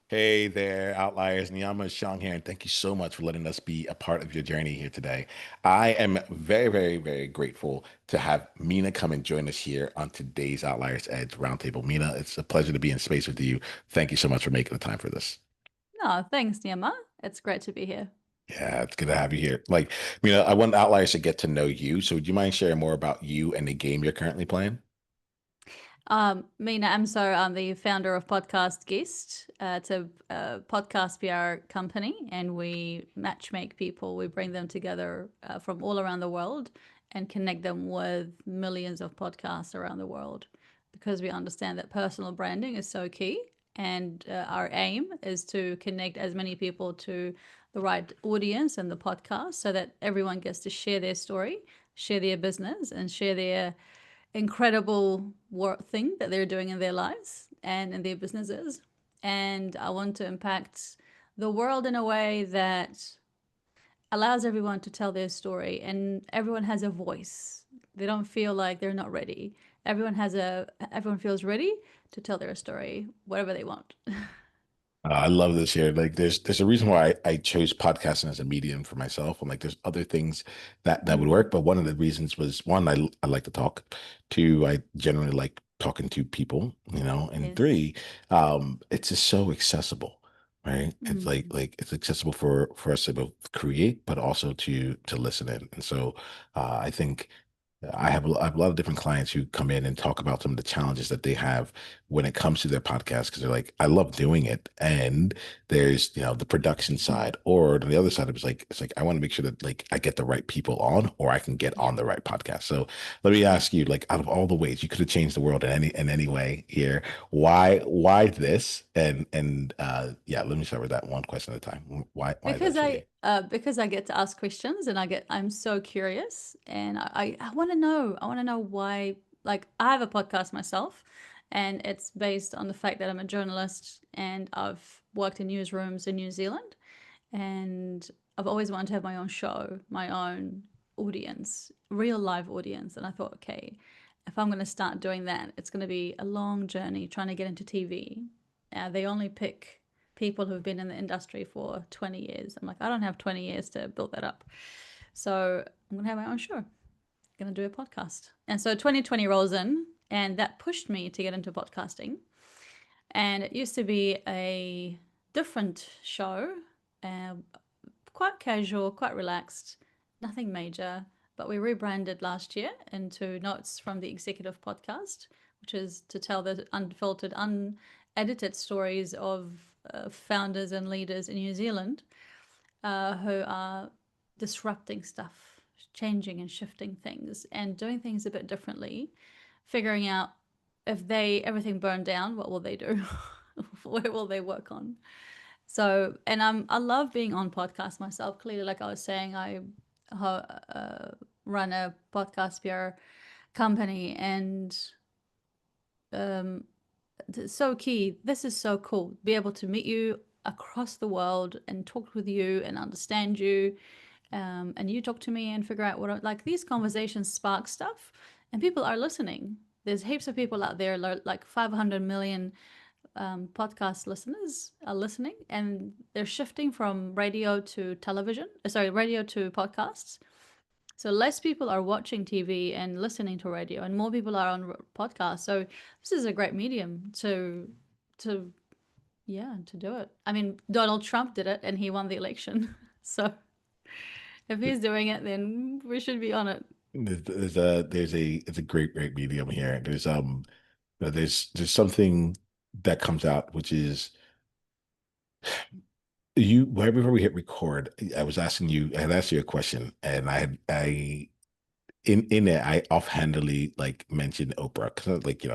Hey there, Outliers. Niiamah Shang here, and thank you so much for letting us be a part of your journey here today. I am very, very, very grateful to have Mina come and join us here on today's Outliers Edge Roundtable. Mina, it's a pleasure to be in space with you. Thank you so much for making the time for this. No, thanks, Niiamah. It's great to be here. Yeah, it's good to have you here. Mina, I want Outliers to get to know you. So would you mind sharing more about you and the game you're currently playing? Mina Amso, I'm the founder of Podcast Guest. It's a podcast PR company, and we matchmake people. We bring them together from all around the world and connect them with millions of podcasts around the world because we understand that personal branding is so key. And our aim is to connect as many people to the right audience and the podcast so that everyone gets to share their story, share their business, and share their incredible work thing that they're doing in their lives and in their businesses. And I want to impact the world in a way that allows everyone to tell their story and everyone has a voice. They don't feel like they're not ready. Everyone feels ready to tell their story, whatever they want. I love this here. There's a reason why I chose podcasting as a medium for myself. I'm like, there's other things that would Mm, work, but one of the reasons was one, I like to talk. Two, I generally like talking to people, and yes. three, it's just so accessible, right? It's Mm. it's accessible for us to both create, but also to listen in. And so, I think. I have a lot of different clients who come in and talk about some of the challenges that they have when it comes to their podcast because they're like, I love doing it. And there's, the production side, or on the other side, it's like I want to make sure that like I get the right people on or I can get Yeah. on the right podcast. So let me Yeah. ask you, like, out of all the ways you could have changed the world in any way here, why this? And yeah, let me start with that one question at a time. Why because this for you? I get to ask questions and I'm so curious and I want to know. I want to know why. Like I have a podcast myself, and it's based on the fact that I'm a journalist and I've worked in newsrooms in New Zealand, and I've always wanted to have my own show, my own audience, real live audience. And I thought, okay, if I'm going to start doing that, it's going to be a long journey trying to get into TV. They only pick people who've been in the industry for 20 years. I'm like, I don't have 20 years to build that up. So I'm going to have my own show. I'm going to do a podcast. And so 2020 rolls in, and that pushed me to get into podcasting. And it used to be a different show, uh, quite casual, quite relaxed, nothing major. But we rebranded last year into Notes from the Executive Podcast, which is to tell the unfiltered, unedited stories of founders and leaders in New Zealand who are disrupting stuff, changing and shifting things, and doing things a bit differently, figuring out if they everything burned down, what will they do? Where will they work on? So, and I love being on podcasts myself. Clearly, like I was saying, I run a podcast PR company, and it's so key. This is so cool. Be able to meet you across the world and talk with you and understand you, and you talk to me and figure out like these conversations spark stuff, and people are listening. There's heaps of people out there, like 500 million podcast listeners are listening, and they're shifting from radio to television, sorry, radio to podcasts. So less people are watching TV and listening to radio, and more people are on podcasts. So this is a great medium to yeah, to do it. I mean, Donald Trump did it, and he won the election. So if he's doing it, then we should be on it. It's a great medium here. There's something that comes out, which is right before we hit record, I had asked you a question, and in it, I offhandedly like mentioned Oprah because like,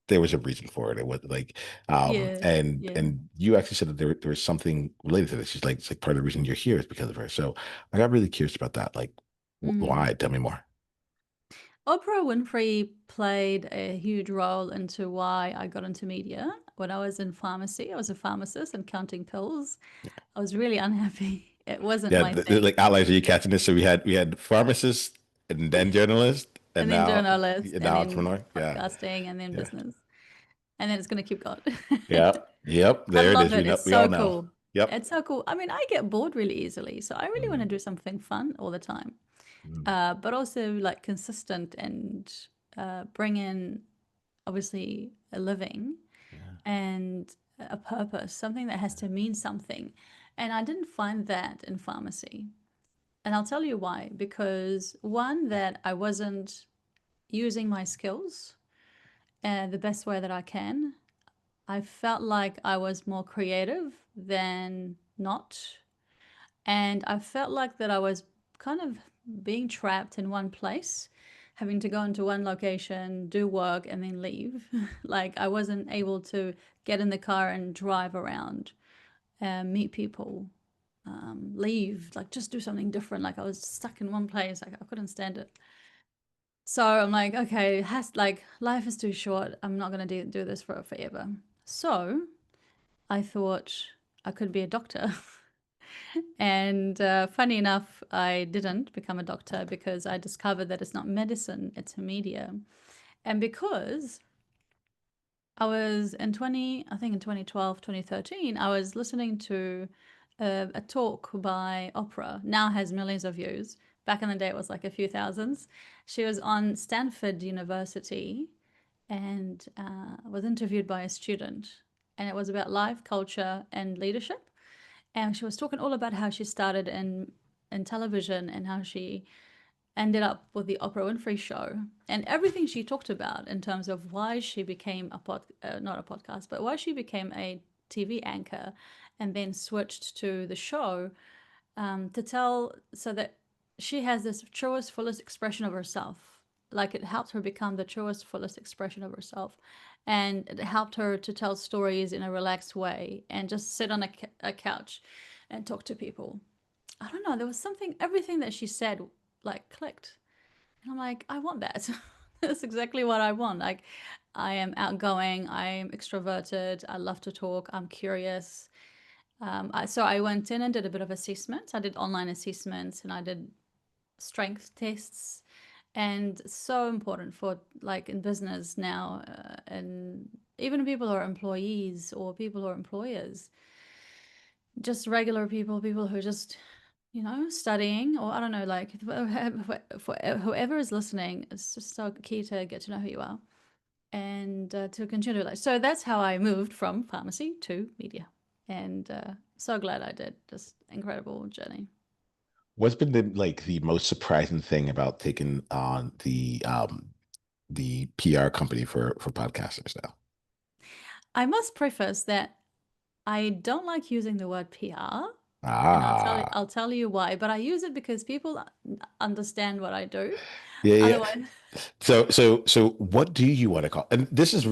there was a reason for it. It was like, Yeah, yeah. and you actually said that there was something related to this. She's like, it's like part of the reason you're here is because of her. So I got really curious about that. Like, Mm. why? Tell me more. Oprah Winfrey played a huge role into why I got into media. When I was in pharmacy, I was a pharmacist and counting pills. I was really unhappy. It wasn't Yeah, my thing. like outliers, are you catching this? So we had pharmacist and then journalist and And then now journalist, and then entrepreneur. Yeah, podcasting, and then yeah, business. And then it's going to keep going. yeah. Yep, I there it love is. it. It's We all so know. cool. Yep. It's so cool. I mean, I get bored really easily, so I really want to Mm, do something fun all the time, mm, but also like consistent and bring in obviously a living yeah. and a purpose, something that has to mean something. And I didn't find that in pharmacy. And I'll tell you why. Because one, that I wasn't using my skills the best way that I can. I felt like I was more creative than not. And I felt like that I was kind of being trapped in one place, having to go into one location, do work, and then leave. Like I wasn't able to get in the car and drive around, meet people, leave, like just do something different. Like I was stuck in one place. Like I couldn't stand it. So I'm like, okay, it has like life is too short. I'm not gonna do this for forever. So I thought I could be a doctor. And funny enough, I didn't become a doctor because I discovered that it's not medicine, it's media. And because I was in 20, I think in 2012, 2013, I was listening to a talk by Oprah, now has millions of views. Back in the day, it was like a few thousands. She was on Stanford University and was interviewed by a student. And it was about life, culture, and leadership. And she was talking all about how she started in television and how she ended up with the Oprah Winfrey Show and everything she talked about in terms of why she became not a podcast, but why she became a TV anchor and then switched to the show to tell so that she has this truest, fullest expression of herself. Like it helped her become the truest, fullest expression of herself. And it helped her to tell stories in a relaxed way and just sit on a couch and talk to people. I don't know, there was something, everything that she said like clicked. And I'm like, I want that. That's exactly what I want. Like, I am outgoing, I am extroverted, I love to talk, I'm curious. So I went in and did a bit of assessment. I did online assessments and I did strength tests. And so important for like in business now, and even people who are employees or people who are employers, just regular people, people who are just studying, or I don't know, like for whoever is listening, it's just so key to get to know who you are and to continue to like. So that's how I moved from pharmacy to media, and so glad I did. Just incredible journey. What's been the most surprising thing about taking on the PR company for podcasters now? I must preface that I don't like using the word PR, and Ah, I'll tell you why. But I use it because people understand what I do. yeah, yeah. Otherwise, So what do you want to call? And this is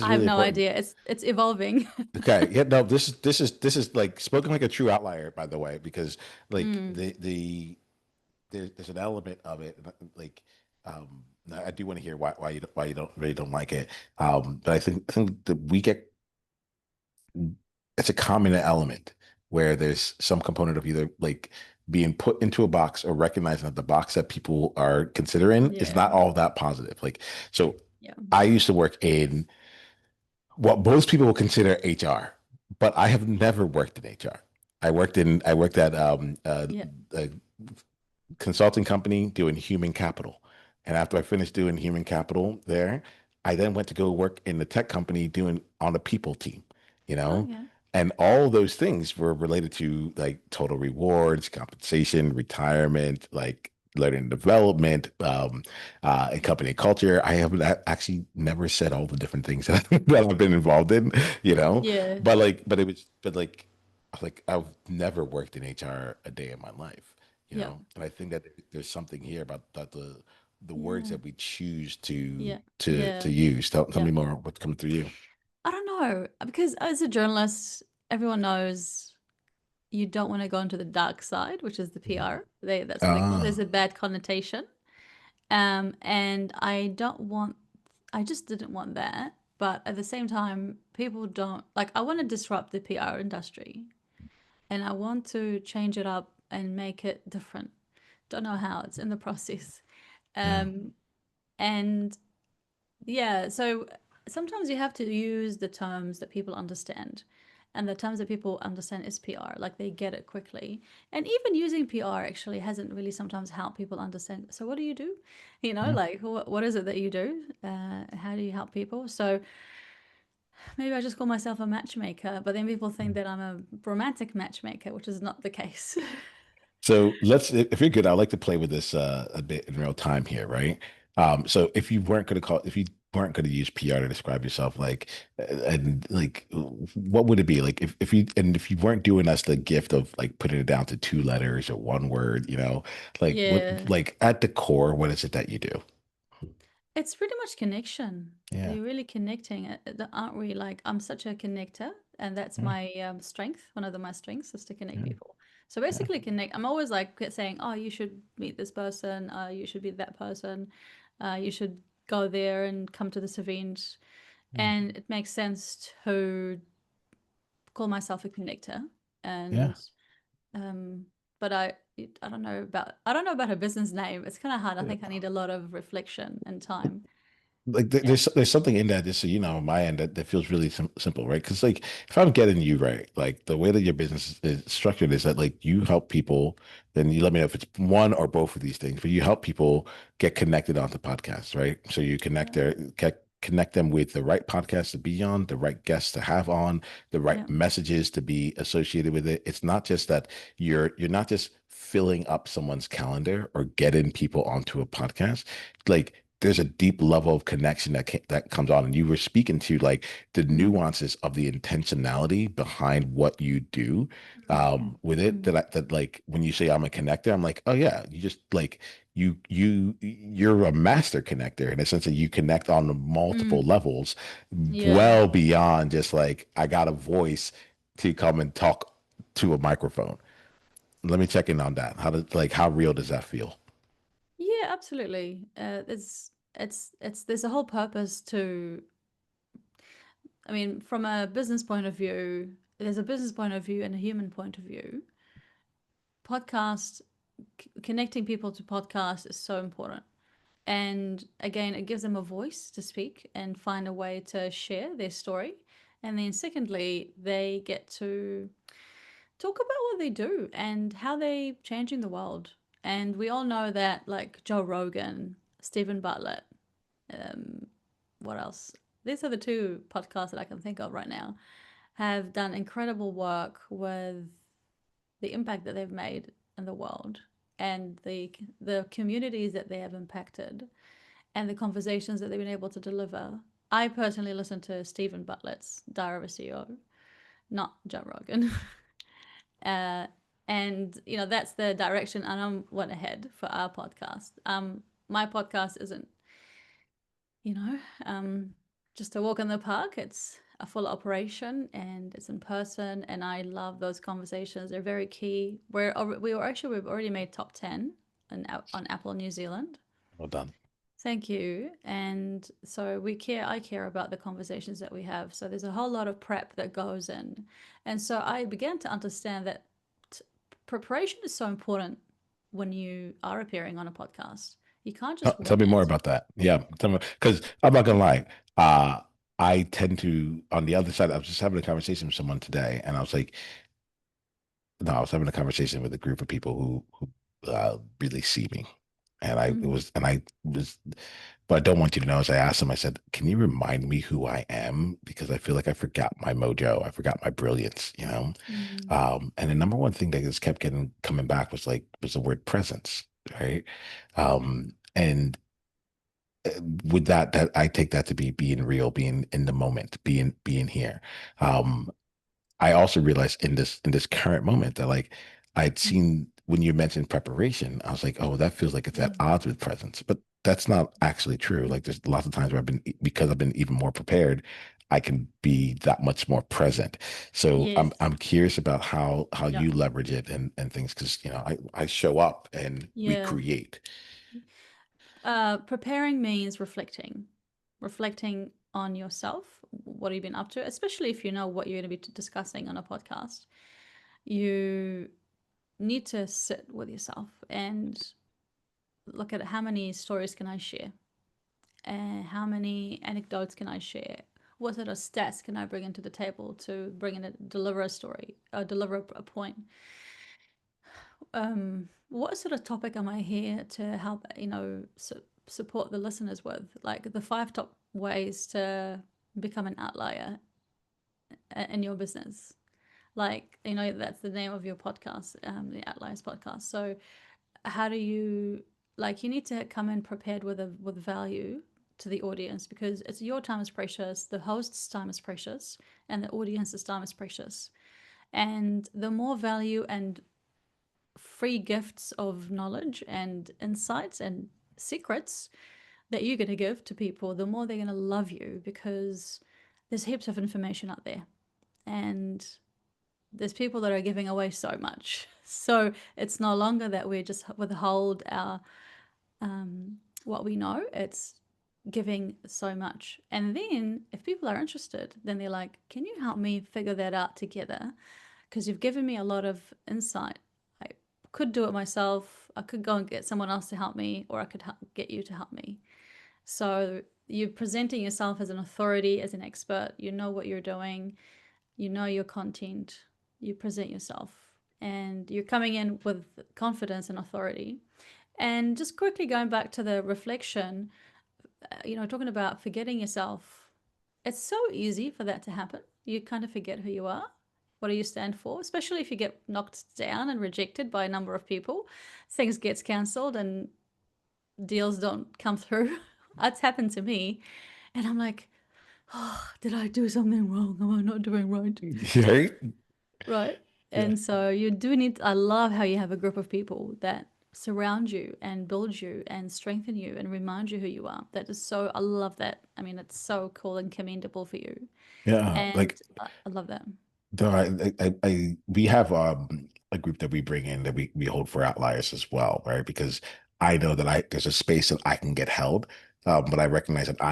I have really no important. idea. It's evolving. Okay, yeah, no, this is like spoken like a true outlier, by the way, because like Mm, there's an element of it, like I do want to hear why you don't really don't like it. But I think that we get it's a common element where there's some component of either like being put into a box or recognizing that the box that people are considering is yeah. not all that positive. Like, so Yeah. I used to work in what most people would consider HR, but I have never worked in HR. I worked at Yeah. a consulting company doing human capital. And after I finished doing human capital there, I then went to go work in the tech company doing on the people team, you Oh, know? yeah. And all those things were related to like total rewards, compensation, retirement, like learning and development, and company culture. I have actually never said all the different things that, that I've been involved in, you know? Yeah. But I've never worked in HR a day in my life, you Yep. know. And I think that there's something here about that the words Yeah. that we choose Yeah. to Yeah. use. Tell me Yep. more what's coming through you. I don't know. Because as a journalist, everyone knows you don't want to go into the dark side, which is the Mhm. PR. That's what they call it. There's Ah, a bad connotation. And I just didn't want that. But at the same time, people don't like, I want to disrupt the PR industry and I want to change it up and make it different. Don't know how, it's in the process. yeah. Um, and yeah, so sometimes you have to use the terms that people understand. And the terms that people understand is PR, like they get it quickly. And even using PR actually hasn't really sometimes helped people understand. So, what do you do? You know, Yeah. like what is it that you do? How do you help people? So, maybe I just call myself a matchmaker, but then people think that I'm a romantic matchmaker, which is not the case. So if you're good, I'd like to play with this a bit in real time here, right? So if you weren't going to use PR to describe yourself, like, and like, what would it be? Like, if you weren't doing us the gift of like putting it down to two letters or one word, like Yeah. like at the core, what is it that you do? It's pretty much connection. Yeah. You're really connecting. Aren't we? Like, I'm such a connector, and that's Yeah. my strength. One of my strengths is to connect Yeah. people. So Yeah. basically, connect. I'm always like saying, "Oh, you should meet this person. You should meet that person. You should go there and come to this event." Yeah. And it makes sense to call myself a connector. Yeah. And um, but I don't know about her business name. It's kind of hard. I think I need a lot of reflection and time. Like Yeah. there's something in that, just so you know, on my end, that feels really simple, right? Because like if I'm getting you right, like the way that your business is structured is that like you help people, then you let me know if it's one or both of these things, but you help people get connected onto podcasts, right? So you Yeah. connect them with the right podcast to be on, the right guests to have on, the Yeah. right messages to be associated with it. It's not just that you're not just filling up someone's calendar or getting people onto a podcast. Like there's a deep level of connection that comes on, and you were speaking to like the Mm, nuances of the intentionality behind what you do mm, with it, mm, that like when you say I'm a connector, I'm like, oh yeah, you just like you're a master connector in a sense that you connect on multiple mm. levels, Yeah. well beyond just like I got a voice to come and talk to a microphone. Let me check in on that. How real does that feel? Yeah, absolutely. It's there's a whole purpose to, I mean, from a business point of view, there's a business point of view and a human point of view. Podcast Connecting people to podcasts is so important. And again, it gives them a voice to speak and find a way to share their story. And then secondly, they get to talk about what they do and how they changing the world. And we all know that like Joe Rogan, Stephen Bartlett, um, what else? These are the two podcasts that I can think of right now, have done incredible work with the impact that they've made in the world and the communities that they have impacted and the conversations that they've been able to deliver. I personally listen to Stephen Bartlett's Diary of a CEO, not Joe Rogan. uh, and that's the direction and I'm went ahead for our podcast. My podcast isn't, you know, um, just a walk in the park. It's a full operation and it's in person. And I love those conversations. They're very key. We've already made top 10 on Apple New Zealand. Well done. Thank you. And so I care about the conversations that we have. So there's a whole lot of prep that goes in. And so I began to understand that t- preparation is so important when you are appearing on a podcast. You can't just Tell wing me more it. about that. Yeah, tell me because I'm not gonna lie. Uh, I tend to on the other side. I was just having a conversation with someone today, and I was like, no, I was having a conversation with a group of people who really see me, and Mm, I was, but I don't want you to know. As I asked them, I said, "Can you remind me who I am? Because I feel like I forgot my mojo. I forgot my brilliance. You know." mm, And the number one thing that just kept getting coming back was the word presence, right? And with that I take that to be being real, being in the moment, being here. Um, I also realized in this current moment that like I'd mm, seen when you mentioned preparation, I was like, oh, that feels like it's at mm. odds with presence, but that's not actually true. Like there's lots of times where because I've been even more prepared, I can be that much more present. So Yes. I'm curious about how Yeah. you leverage it and things because I show up and we Yeah. create. Preparing means reflecting on yourself. What have you been up to? Especially if you know what you're going to be discussing on a podcast. You need to sit with yourself and look at how many stories can I share, How many anecdotes can I share? What sort of stats can I bring into the table to bring in deliver a story or deliver a point? What sort of topic am I here to help, support the listeners with? Like the five top ways to become an outlier in your business. Like, that's the name of your podcast, the Outliers podcast. So how do you, like, you need to come in prepared with value to the audience, because it's your time is precious, the host's time is precious, and the audience's time is precious. And the more value and free gifts of knowledge and insights and secrets that you're going to give to people, the more they're going to love you, because there's heaps of information out there. And there's people that are giving away so much. So it's no longer that we just withhold our what we know. It's giving so much. And then if people are interested, then they're like, can you help me figure that out together? Because you've given me a lot of insight. I could do it myself. I could go and get someone else to help me, or I could get you to help me. So you're presenting yourself as an authority, as an expert. You know what you're doing, you know your content, you present yourself, and you're coming in with confidence and authority. And just quickly going back to the reflection, talking about forgetting yourself, it's so easy for that to happen. You kind of forget who you are. What do you stand for? Especially if you get knocked down and rejected by a number of people, things gets cancelled and deals don't come through. That's happened to me, and I'm like, oh, did I do something wrong? Am I not doing right? Right? Right. Yeah. And so you do need, I love how you have a group of people that surround you and build you and strengthen you and remind you who you are. That is so, I love that. I mean, it's so cool and commendable for you. Yeah. And Like I love that. though we have a group that we bring in that we hold for outliers as well, right? Because I know that I there's a space that I can get held. But I recognize that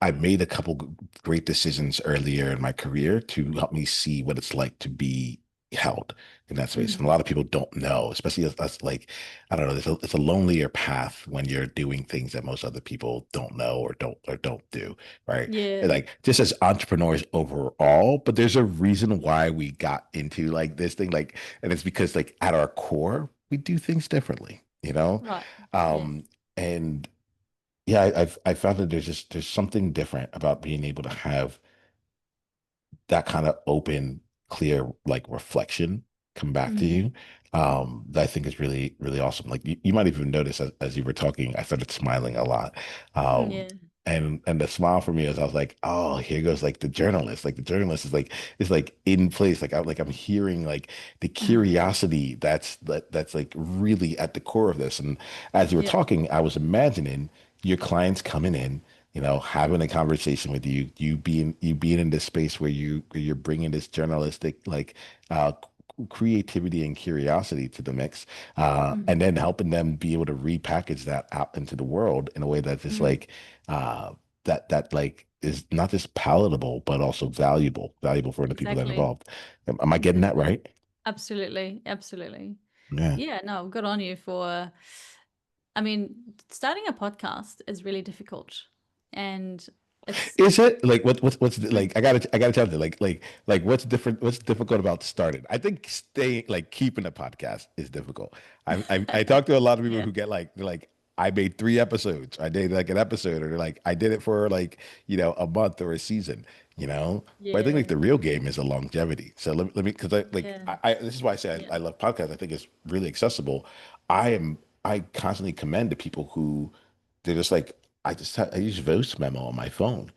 I made a couple great decisions earlier in my career to help me see what it's like to be held in that space. And a Mm. lot of people don't know, especially as us, like, I don't know, it's a lonelier path when you're doing things that most other people don't know or don't do, right? And Yeah. like just as entrepreneurs overall, but there's a reason why we got into like this thing, like, and it's because like at our core, we do things differently, you know? Right. Yeah. Um, and yeah, I found that there's something different about being able to have that kind of open, clear, like reflection come back to Mm. you. That I think is really, really awesome. Like you might even notice as you were talking, I started smiling a lot. Mm, Um, yeah. and the smile for me is I was like, oh, here goes like the journalist. Like the journalist is like in place. I'm hearing like the curiosity that's like really at the core of this. And as you were Yeah. talking, I was imagining your clients coming in, having a conversation with you, you being in this space where you're bringing this journalistic like creativity and curiosity to the mix, and Mm. then helping them be able to repackage that out into the world in a way that's just Mm. like uh, that like is not just palatable but also valuable for the people that are Exactly. involved. Am I getting that Exactly. right? Absolutely. Absolutely. Yeah. Yeah. No, good on you for, I mean, starting a podcast is really difficult. And it's, Is it like like I gotta tell you like what's different, what's difficult about starting? I think staying like keeping a podcast is difficult. I talk to a lot of people yeah. who get like they're like I made 3 episodes. I did like an episode, or like I did it for like a month or a season, you know. But I think like Yeah. the real game is the longevity. So let me because Yeah. I this is why I say Yeah. I love podcasts. I think it's really accessible. I constantly commend the people who they're just like, I use voice memo on my phone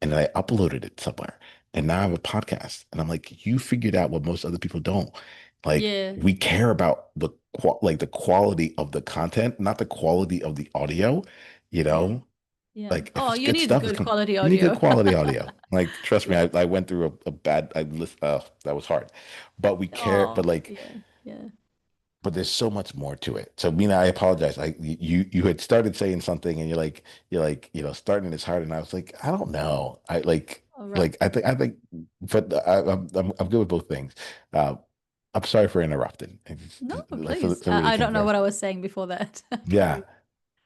and then I uploaded it somewhere. And now I have a podcast. And I'm like, you figured out what most other people don't. Like Yeah. we care about like the quality of the content, not the quality of the audio, you Yeah. know? Yeah. Like if Oh, it's you good need stuff, good quality you need good audio. quality audio. Like trust me, Yeah. I went through a bad I list that was hard. But we care, Oh, yeah. Yeah. but there's so much more to it. So Mina, I apologize. You had started saying something and you're like, starting this hard. And I was like, I don't know. All right. I think, but I'm good with both things. Uh, I'm sorry for interrupting. No, Like please. so where you I came don't know from. what I was saying before that. Yeah.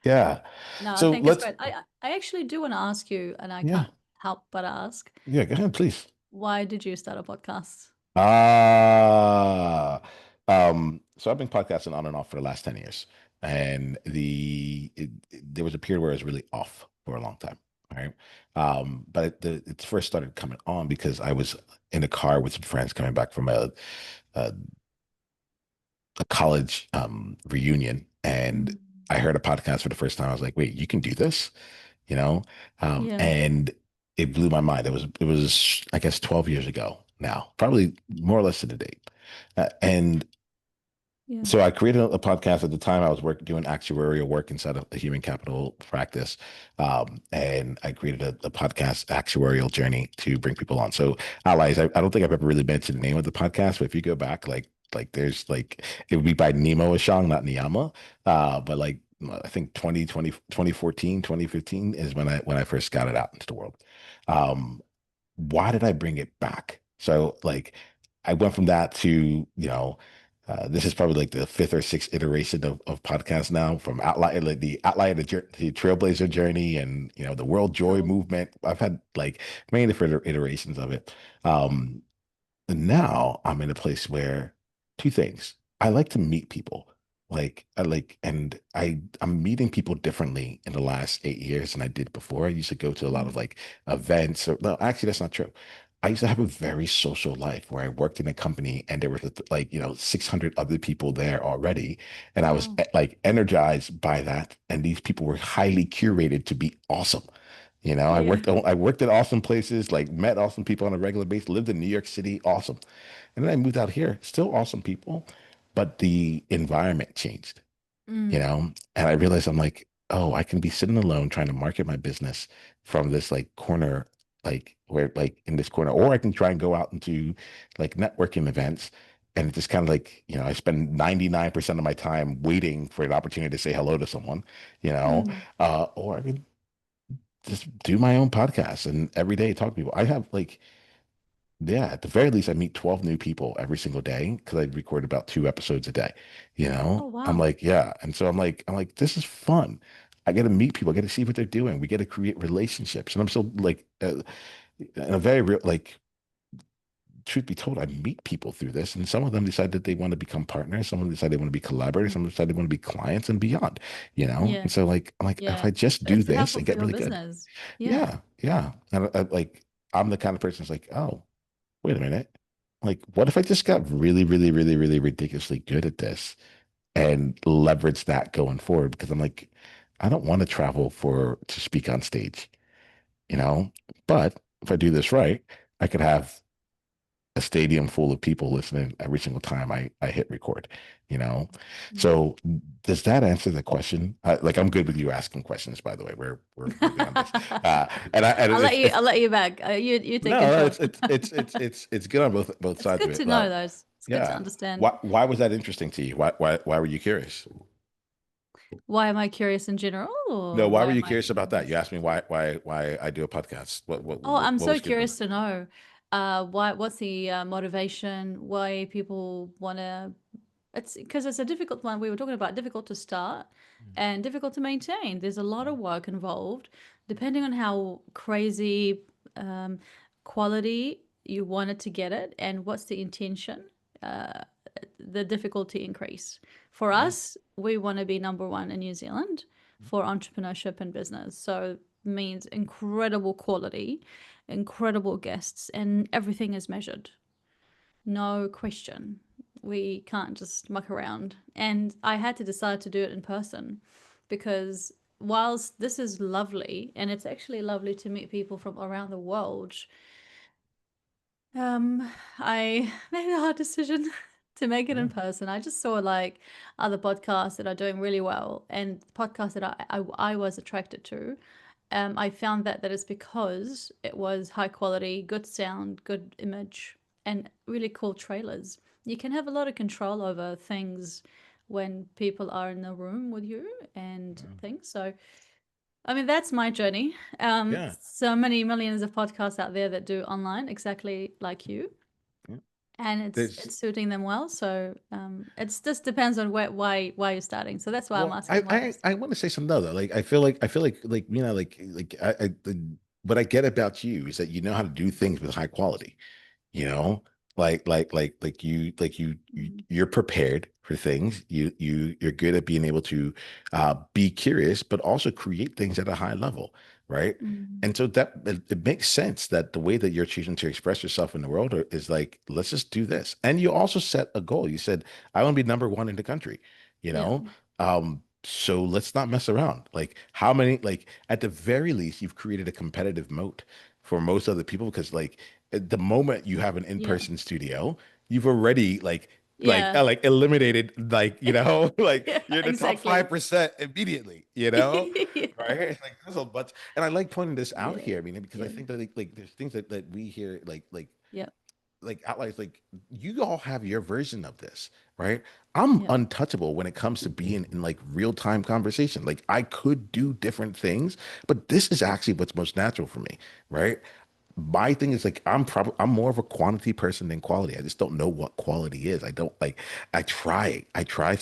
Yeah. No, I So think it's let's, great. I actually do want to ask you, and I yeah, can't help but ask, yeah, go ahead, please. why did you start a podcast? Ah, so I've been podcasting on and off for the last 10 years. And there was a period where it was really off for a long time. All right. But it first started coming on because I was in a car with some friends coming back from a, a college reunion, and Mm. I heard a podcast for the first time. I was like, wait, you can do this, you know? Yeah, And it blew my mind. It was, I guess, 12 years ago now, probably more or less to the date. And yeah. so I created a podcast at the time. I was doing actuarial work inside of the human capital practice, and I created a podcast actuarial journey to bring people on. So allies, I don't think I've ever really mentioned the name of the podcast, but if you go back, like there's like it would be by Nemo Ashong, not Niiamah, but like I think 2014, 2015 is when I first got it out into the world. Um, why did I bring it back? So like I went from that to, this is probably like the fifth or sixth iteration of podcast now, from outline like the outline the trailblazer journey, and the world joy Cool. movement. I've had like many different iterations of it. Um, and now I'm in a place where two things. I like to meet people. Like I like and I'm meeting people differently in the last 8 years than I did before. I used to go to a lot of Mm. like events, or no, actually that's not true. I used to have a very social life where I worked in a company and there was like, 600 other people there already. And I was Wow. like energized by that. And these people were highly curated to be awesome. Yeah. I worked at awesome places, like met awesome people on a regular basis, lived in New York City, awesome. And then I moved out here, still awesome people, but the environment changed, Mm. and I realized I'm like, oh, I can be sitting alone trying to market my business from this like corner, like where like in this corner, or I can try and go out into like networking events. And it's just kind of like, I spend 99% of my time waiting for an opportunity to say hello to someone, Mm. or I can just do my own podcast and every day talk to people. I have like, yeah, at the very least, I meet 12 new people every single day because I record about 2 episodes a day. Oh, I'm wow. like, yeah. And so I'm like, this is fun. I get to meet people. I get to see what they're doing. We get to create relationships. And I'm so like, in a very real, like, truth be told, I meet people through this. And some of them decide that they want to become partners. Some of them decide they want to be collaborators. Some Mm. decide they want to be clients and beyond. Yeah. And so like, I'm like, if Yeah. I just do It's this helpful and for get your really good. business. Yeah. Yeah. Yeah. And like, I'm the kind of person that's like, oh, wait a minute. Like, what if I just got really, really, really, really ridiculously good at this and leverage that going forward? Because I'm like, I don't want to travel to speak on stage, you know? But if I do this right, I could have a stadium full of people listening every single time I hit record, you know? Mm. So does that answer the question? Like, I'm good with you asking questions, by the way. We're good on this. And it's I'll let you back. You take no, control. it's good on both It's sides of good it. to know those. It's good to Yeah. understand. Why was that interesting to you? Why were you curious? Why am I curious in general, No, or why were why am you I curious about that? You curious? asked me why I do a podcast. Oh, I'm What so was good about curious it? to know what's the motivation, why people want to. It's because it's a difficult one. We were talking about difficult to start and difficult to maintain. There's a lot of work involved, depending on how crazy um, quality you wanted to get it and what's the intention. Uh, the difficulty increase. For Yeah. us, we want to be number one in New Zealand for entrepreneurship and business. So means incredible quality, incredible guests, and everything is measured. No question. We can't just muck around. And I had to decide to do it in person because whilst this is lovely, and it's actually lovely to meet people from around the world, I made a hard decision to make it Yeah. in person. I just saw like other podcasts that are doing really well and podcasts that I was attracted to. I found that it's because it was high quality, good sound, good image, and really cool trailers. You can have a lot of control over things when people are in the room with you and things. So I mean, that's my journey. Yeah. So many millions of podcasts out there that do online exactly like you. Yeah. and There's it's suiting them well. So it's just depends on why you're starting. So that's why I'm Well, asking why you're I want to say something though. Like I feel like you know what I get about you is that you know how to do things with high quality. You know, starting. you're prepared for things. You're good at being able to be curious, but also create things at a high level, right? Mm. And so that it makes sense that the way that you're choosing to express yourself in the world is like, let's just do this. And you also set a goal. You said, I want to be number one in the country, you Yeah, know? So let's not mess around. Like how many, like at the very least, you've created a competitive moat for most other people because like at the moment you have an yeah, in-person studio, you've already yeah, like eliminated like like yeah, you're in the top exactly. 5% immediately, Yeah, right? Like there's a bunch, and I like pointing this out yeah, here. I mean, because I yeah, think that like there's things that we hear yeah, outliers like you all have your version of this, right? I'm yeah. untouchable when it comes to being in like real-time conversation. Like I could do different things, but this is actually what's most natural for me, right? My thing is like I'm more of a quantity person than quality. I just don't know what quality is. I don't like I try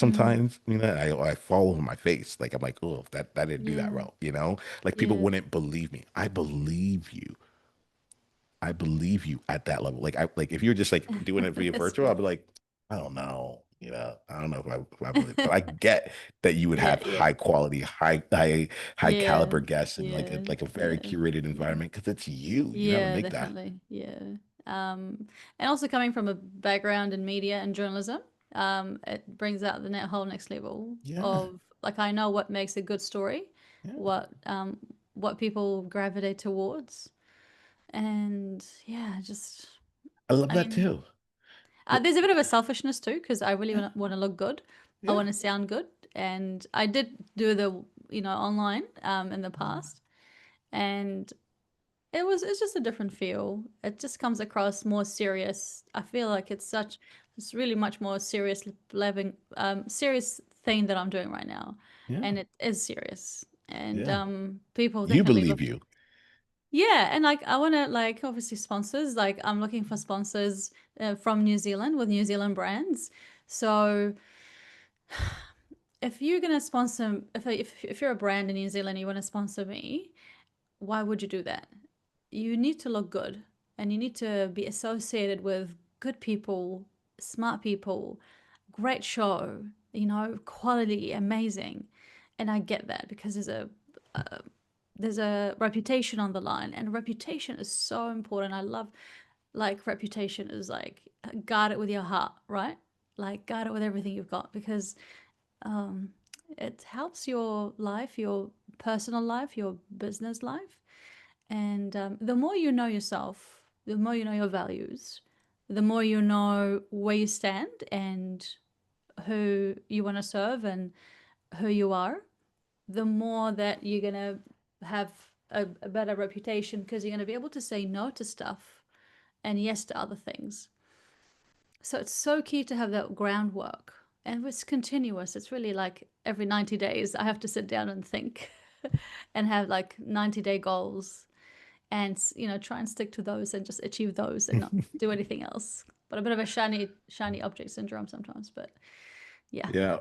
Mm, sometimes, I fall on my face. Like I'm like, oh, that didn't do that yeah, well, Like people yeah. wouldn't believe me. I believe you. I believe you at that level. Like I like if you're just like doing it via That's virtual, I'll good. be like, I don't know, I don't know if I believe, but I get that you would Yeah, have yeah, high quality, high yeah, caliber guests and yeah, like a very yeah, curated yeah. environment because it's you. You know how to Yeah, make that. definitely. Yeah. And also coming from a background in media and journalism, it brings out the whole next level Yeah, of like I know what makes a good story, yeah. what people gravitate towards, and yeah, just I love I that mean, too. But there's a bit of a selfishness too because I really yeah, want to look good, I yeah. want to sound good, and I did do the online in the past, and it's just a different feel. It just comes across more serious. I feel like it's really much more serious living serious thing that I'm doing right now. Yeah, And it is serious. And yeah. people You definitely believe look. you. Yeah, and like I want to like obviously sponsors. Like I'm looking for sponsors from New Zealand with New Zealand brands. So if you're gonna sponsor, if you're a brand in New Zealand, and you want to sponsor me, why would you do that? You need to look good and you need to be associated with good people, smart people, great show, quality, amazing. And I get that because there's a reputation on the line and reputation is so important. I love like reputation is like guard it with your heart, right? Like guard it with everything you've got because um it helps your life, your personal life, your business life, and the more you know yourself, the more you know your values, the more you know where you stand and who you want to serve and who you are, the more that you're going to have a better reputation because you're going to be able to say no to stuff and yes to other things. So it's so key to have that groundwork. And it's continuous. It's really like every 90 days, I have to sit down and think and have like 90-day goals and try and stick to those and just achieve those and not do anything else, but a bit of a shiny object syndrome sometimes, but yeah. Yeah.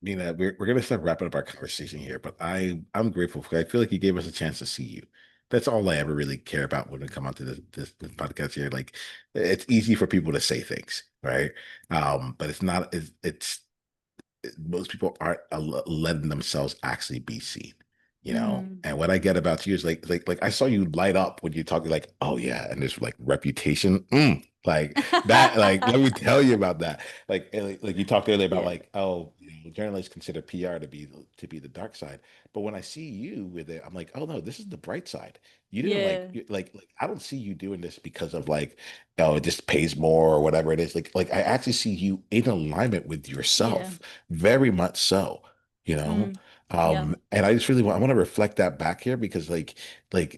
We're gonna start wrapping up our conversation here, but I'm grateful for I feel like you gave us a chance to see you. That's all I ever really care about when we come onto this podcast here. Like it's easy for people to say things, right? But it's not most people aren't letting themselves actually be seen, Mm. And what I get about you is like I saw you light up when you're talking like, oh yeah, and there's like reputation, like that. Like let me tell you about that. Like you talked earlier about Yeah, like, oh, journalists consider PR to be the dark side, but when I see you with it, I'm like, oh no, this is the bright side. You didn't yeah, like I don't see you doing this because of like, oh, it just pays more or whatever it is. Like I actually see you in alignment with yeah. yourself very much so, you know. Mm. Yeah, And I just really I want to reflect that back here because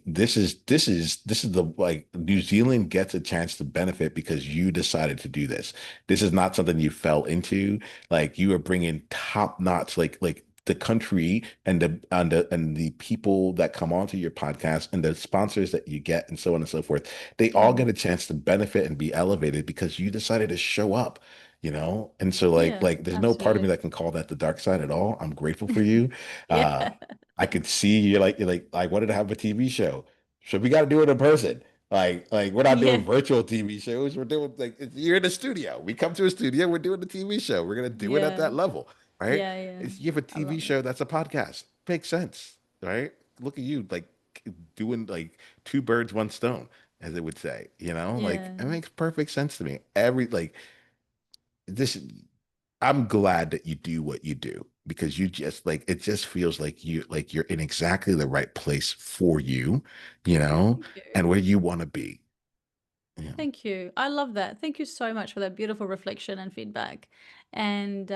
this is the like New Zealand gets a chance to benefit because you decided to do this. This is not something you fell into. Like you are bringing top notch, like the country and the people that come onto your podcast and the sponsors that you get and so on and so forth, they all get Mm. a chance to benefit and be elevated because you decided to show up, And so Yeah, there's no part of me absolutely. that can call that the dark side at all. I'm grateful for you. Yeah. Uh I could see you're like I wanted to have a TV show. So we got to do it in person. We're not doing Yeah. virtual TV shows. We're doing you're in the studio. We come to a studio, we're doing the TV show. We're gonna do it at Yeah. that level, right? Yeah, yeah. You have a I TV love it. show that's a podcast. Makes sense, right? Look at you, doing two birds, one stone, as it would say. Yeah. It makes perfect sense to me. This. I'm glad that you do what you do because you just it just feels like you're in exactly the right place for you, Thank and you. where you want to be. Yeah. Thank you. I love that. Thank you so much for that beautiful reflection and feedback. And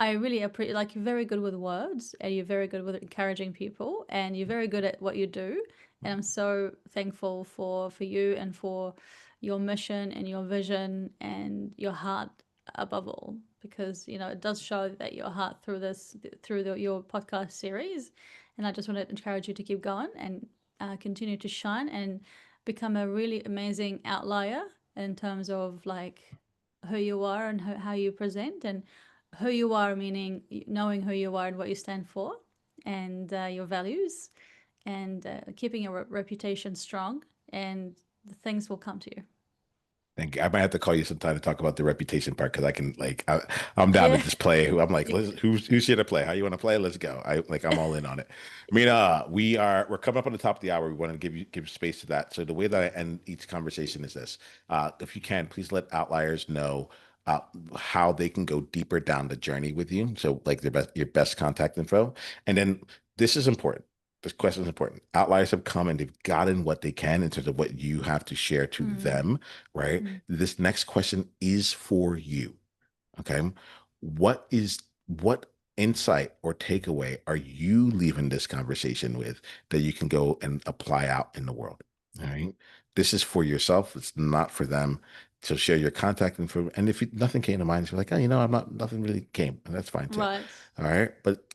I really appreciate, like, you're very good with words and you're very good with encouraging people and you're very good at what you do. And I'm so thankful for you and for your mission and your vision and your heart above all, because, it does show that your heart through your podcast series. And I just want to encourage you to keep going and continue to shine and become a really amazing outlier in terms of like who you are and how you present, and who you are meaning knowing who you are and what you stand for, and your values, and keeping your reputation strong, and the things will come to you. Thank you. I might have to call you sometime to talk about the reputation part because I can I'm down to Yeah. just play. Who I'm like, who's here to play? How you want to play? Let's go. I'm all in on it. Mina, we're coming up on the top of the hour. We want to give space to that. So the way that I end each conversation is this: if you can, please let outliers know uh, how they can go deeper down the journey with you. So like your best contact info, and then this is important. This question is important. Outliers have come and they've gotten what they can in terms of what you have to share to Mm, them, right? mm, This next question is for you. Okay. What insight or takeaway are you leaving this conversation with that you can go and apply out in the world? All right. This is for yourself. It's not for them. So share your contact info. And if nothing came to mind, you're like, oh, nothing really came. And that's fine too. right. All right. But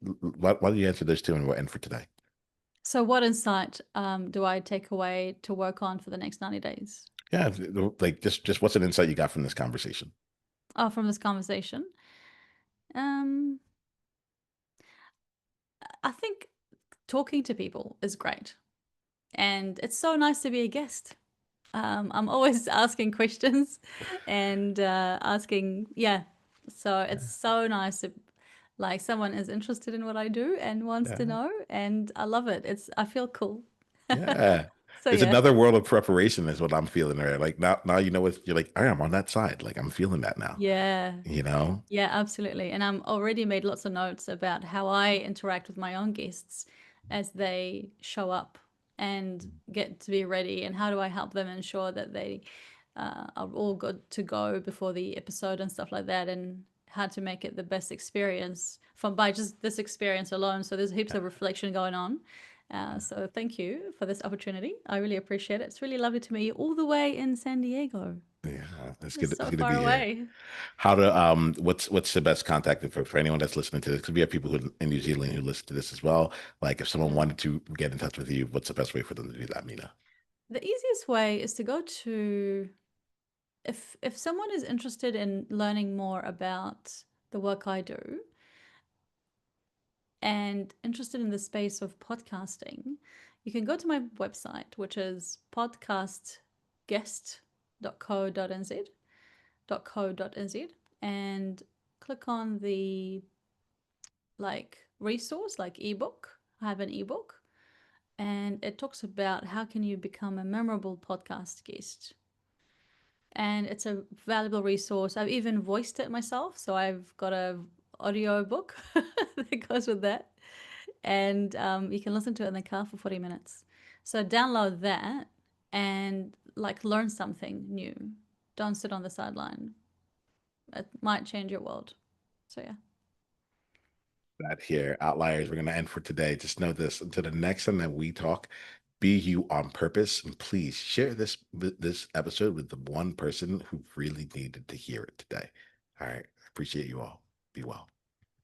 why don't you answer those two and we'll end for today? So what insight do I take away to work on for the next 90 days? Yeah. Just what's an insight you got from this conversation? Oh, from this conversation. Um, I think talking to people is great. And it's so nice to be a guest. I'm always asking questions and asking, yeah. So it's so nice to, like, someone is interested in what I do and wants to Yeah. know, and I love it. I feel cool. Yeah. So It's yeah, another world of preparation is what I'm feeling there. Like now you know what you're like, I am on that side. Like I'm feeling that now, yeah. you know? Yeah, absolutely. And I'm already made lots of notes about how I interact with my own guests as they show up and get to be ready, and how do I help them ensure that they are all good to go before the episode and stuff like that, and how to make it the best experience from by just this experience alone. So there's heaps of reflection going on. So thank you for this opportunity. I really appreciate it. It's really lovely to meet you all the way in San Diego. Yeah, it's good. It's It's so good to far be here. away. How to what's the best contact for anyone that's listening to this? Because we have people who in New Zealand who listen to this as well. Like if someone Yeah. wanted to get in touch with you, what's the best way for them to do that, Mina? The easiest way is to go to, if someone is interested in learning more about the work I do and interested in the space of podcasting, you can go to my website, which is podcastguest.co.nz, .co.nz, and click on the like resource, like ebook. I have an ebook, and it talks about how can you become a memorable podcast guest, and it's a valuable resource. I've even voiced it myself, so I've got a audio book that goes with that, and you can listen to it in the car for 40 minutes. So download that and like learn something new. Don't sit on the sideline. It might change your world. So yeah. That here, outliers, we're gonna end for today. Just know this until the next time that we talk, be you on purpose. And please share this episode with the one person who really needed to hear it today. All right. I appreciate you all. Be well.